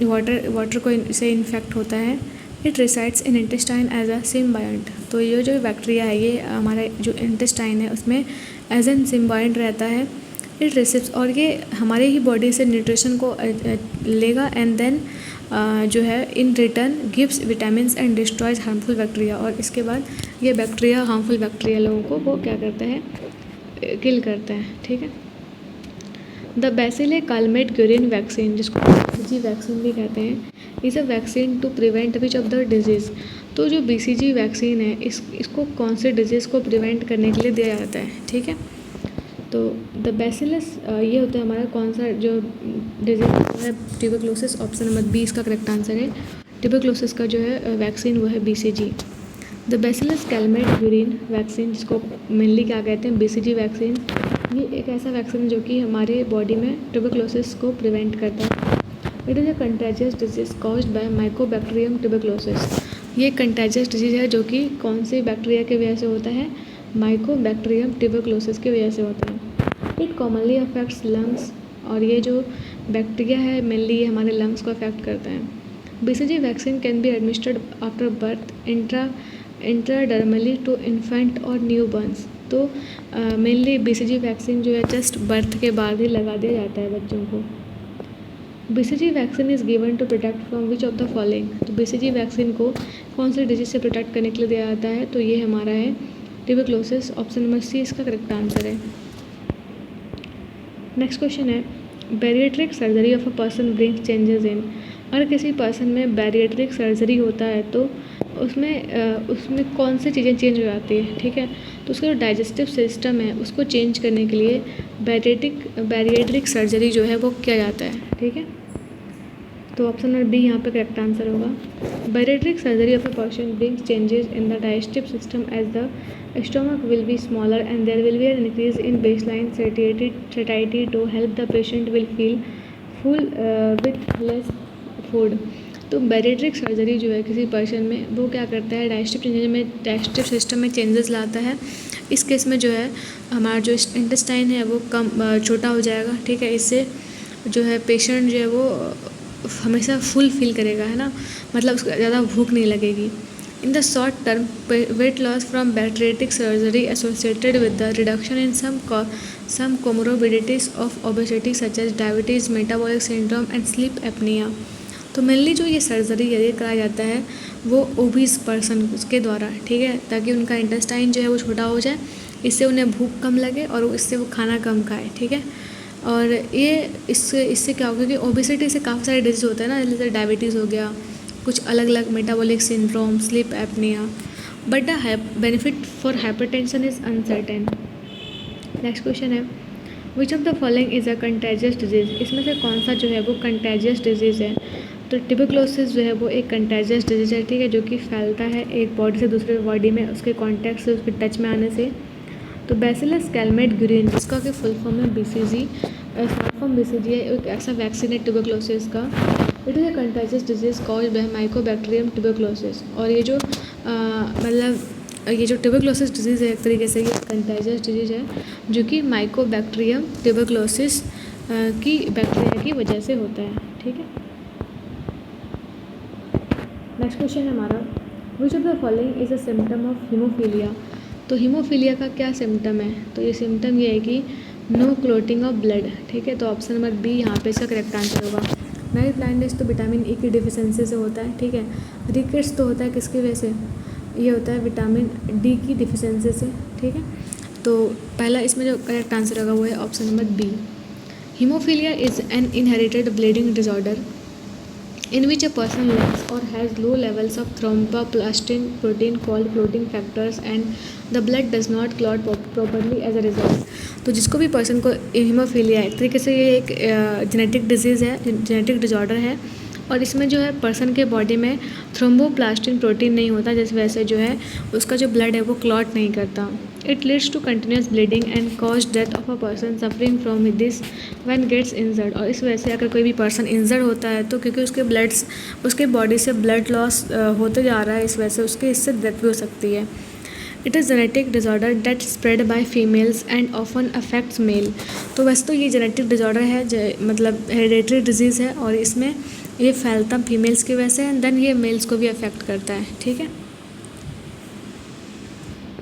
water को से infect होता है। It resides in intestine as a symbiont. तो ये जो बैक्टीरिया है ये हमारा जो इंटेस्टाइन है उसमें एज एन सिम्बायंट रहता है। इट रिसिप्स, और ये हमारे ही बॉडी से न्यूट्रिशन को लेगा एंड देन जो है in return gives vitamins and destroys harmful bacteria. और इसके बाद ये बैक्टीरिया हार्मफुल बैक्टीरिया लोगों को वो क्या करता है, किल करता है, ठीक है। The bacille Calmette Guerin vaccine, जिसको BCG वैक्सीन भी कहते हैं, is a vaccine to prevent which of the disease. तो जो BCG वैक्सीन है इसको कौन से डिजीज़ को प्रिवेंट करने के लिए दिया जाता है, ठीक है। तो द बैसिलस ये होता है हमारा कौन सा जो डिजीज है, ट्यूबरक्लोसिस। ऑप्शन नंबर बी इसका करेक्ट आंसर है। ट्यूबरक्लोसिस का जो है वैक्सीन वो है BCG। The bacillus Calmette Guérin vaccine, जिसको मेनली क्या कहते हैं BCG वैक्सीन, ये एक ऐसा वैक्सीन जो कि हमारे बॉडी में ट्यूबरक्लोसिस को प्रिवेंट करता है। It is a contagious disease caused by Mycobacterium tuberculosis. ये कंटेजियस डिजीज है जो कि कौन से बैक्टीरिया की वजह से होता है, माइकोबैक्टीरियम ट्यूबरक्लोसिस की वजह से होता है। इट कॉमनली अफेक्ट्स लंग्स, और ये जो बैक्टीरिया है मेनली ये हमारे लंग्स को अफेक्ट करता है। BCG vaccine can be administered after birth intradermally to infant और न्यू बर्न्स। तो मेनली BCG वैक्सीन जो है जस्ट बर्थ के बाद ही लगा दिया जाता है बच्चों को। BCG vaccine is given to protect from which of the following. तो BCG वैक्सीन को कौन से डिजीज से प्रोटेक्ट करने के लिए दिया जाता है, तो ये हमारा है ट्यूबरक्लोसिस। ऑप्शन नंबर सी इसका करेक्ट आंसर है। नेक्स्ट क्वेश्चन है bariatric surgery of a person brings changes इन। अगर किसी पर्सन में बैरिएट्रिक सर्जरी होता है तो उसमें कौन सी चीज़ें चेंज हो जाती है, ठीक है। तो उसका जो डाइजेस्टिव सिस्टम है उसको चेंज करने के लिए बैरिएट्रिक सर्जरी जो है वो किया जाता है, ठीक है। तो ऑप्शन नंबर बी यहाँ पे करेक्ट आंसर होगा। Bariatric surgery of a person brings changes in the digestive system as the stomach will be smaller and there will be an increase in baseline satiety to help the patient will feel full with less food। तो bariatric surgery जो है किसी person में वो क्या करता है, digestive system में चेंजेस लाता है इस केस में जो है हमारा जो इंटेस्टाइन है वो कम छोटा हो जाएगा, ठीक है। इससे जो है पेशेंट जो है वो हमेशा फुल फील करेगा, है ना, मतलब उसको ज़्यादा भूख नहीं लगेगी। In the short term, weight loss from bariatric surgery associated with the reduction in some comorbidities of obesity such as diabetes, metabolic syndrome and sleep apnea। तो मेनली जो ये सर्जरी ये कराया जाता है वो ओबीस पर्सन के द्वारा, ठीक है, ताकि उनका इंटेस्टाइन जो है वो छोटा हो जाए, इससे उन्हें भूख कम लगे और इससे वो खाना कम खाए, ठीक है। और ये इससे क्या होगा कि ओबेसिटी से काफ़ी सारे डिजीज होते हैं ना, जैसे डायबिटीज़ हो गया, कुछ अलग अलग metabolic syndrome, sleep apnoea, but the benefit for hypertension is uncertain. Next question है which of the following is a contagious disease. इसमें से कौन सा जो है वो कंटेजियस डिजीज़ है। तो ट्यूबरक्लोसिस जो है वो एक कंटेजियस डिजीज़ है, ठीक है, जो कि फैलता है एक बॉडी से दूसरे बॉडी में उसके कॉन्टैक्ट से, उसके टच में आने से। तो बैसिलस कैलमेट ग्रीन, जिसका कि फुल फॉर्म है BCG, शॉर्ट फॉर्म BCG है, एक ऐसा वैक्सीन है ट्यूबरक्लोसिस का। It is a contagious disease caused bye Mycobacterium tuberculosis. और ये जो मतलब ये जो ट्यूबरक्लोसिस डिजीज़ है एक तरीके से ये कंटेजियस डिजीज़ है जो कि माइकोबैक्टीरियम ट्यूबरक्लोसिस की बैक्टीरिया की वजह से होता है, ठीक है। नेक्स्ट क्वेश्चन है हमारा विच of the following is a symptom of haemophilia. तो हीमोफीलिया का क्या सिम्टम है। तो ये सिम्टम ये है कि नो क्लोटिंग ऑफ ब्लड, ठीक है। तो ऑप्शन नंबर बी यहाँ पे इसका करेक्ट आंसर होगा। नाइट ब्लाइंडनेस तो विटामिन ई की डिफिशेंसी से होता है, ठीक है। रिकेट्स तो होता है किसकी वजह से, ये होता है विटामिन डी की डिफिशेंसी से, ठीक है। तो पहला इसमें जो करेक्ट आंसर होगा वो है option number B. Haemophilia is an inherited bleeding disorder in which a person lacks or has low levels of thromboplastin protein called clotting factors and the blood does not clot properly as a result। तो जिसको भी person को haemophilia है, एक तरीके से ये एक जेनेटिक डिजीज़ है, जेनेटिक डिजॉर्डर है, और इसमें जो है पर्सन के बॉडी में थ्रोम्बोप्लास्टिन प्रोटीन नहीं होता, जिस वजह से जो है उसका जो ब्लड है वो क्लॉट नहीं करता। It leads to continuous bleeding and cause death of a person suffering from this when gets injured. और इस वजह से अगर कोई भी पर्सन इंजर्ड होता है तो क्योंकि उसके बॉडी से ब्लड लॉस होते जा रहा है, इस वजह से उसकी इससे डेथ भी हो सकती है। It is genetic disorder that spread by females and often affects male. तो वैसे तो ये जेनेटिक डिजॉर्डर है, मतलब हेरिडेटरी डिजीज़ है, और इसमें ये फैलता फीमेल्स की वजह से एंड देन ये मेल्स को भी अफेक्ट करता है, ठीक है।